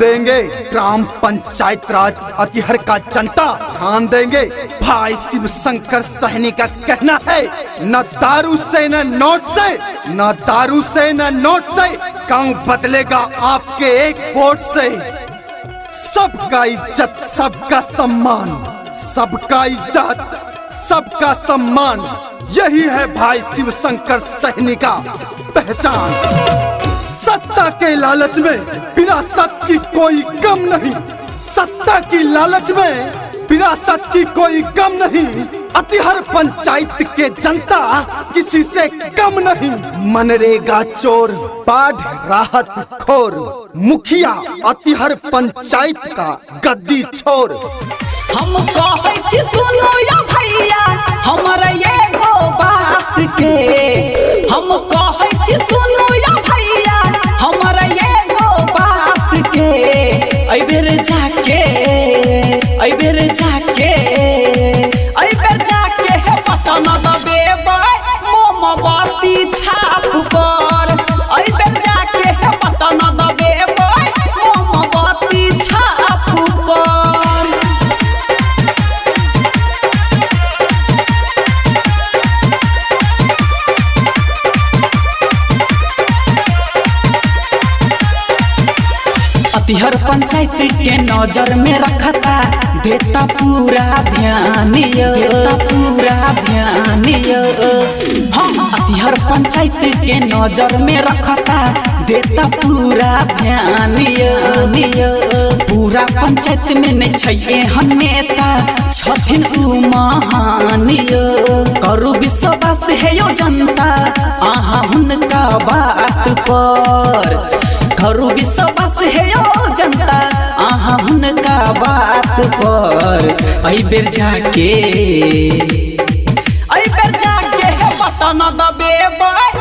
देंगे ग्राम पंचायत राज अतिहर का जनता ध्यान देंगे। भाई शिव शंकर सहनी का कहना है, न दारू से न नोट से, न दारू से न नोट से गांव बदलेगा आपके एक वोट से। सबका इज्जत सबका सम्मान, सबका इज्जत सबका सम्मान, यही है भाई शिव शंकर सहनी का पहचान। सत्ता के लालच में विरासत की कोई गम नहीं, सत्ता की लालच में विरासत की कोई गम नहीं। अतिहर पंचायत के जनता किसी से कम नहीं। मनरेगा चोर बाढ़ राहत खोर, मुखिया अतिहर पंचायत का गद्दी छोर। हम कहै छी सुनो या भैया हमरा एगो बात के, हम कहै छी सुनो या भैया हमरा एगो बात के। अइबेर जाके पता न दबेबै मोमबत्ती छाप पर। अइबेर जाके पता न दबेबै मोमबत्ती छाप पर। अतिहर पंचायत के नजर में रखा था, देता पूरा ध्यान यो, देता पूरा ध्यान यो। हाँ, अतिहर पंचायत के नजर में रखा था, देता पूरा ध्यान यो। पूरा पंचायत में नहीं चाहिए हम नेता, छथिन उ महान यो। करू विश्वास है यो जनता आहा हुनका बात पर। करू विश्वास है यो जनता आहा हुनका बात पर। अइबेर जाके पता न दबेबै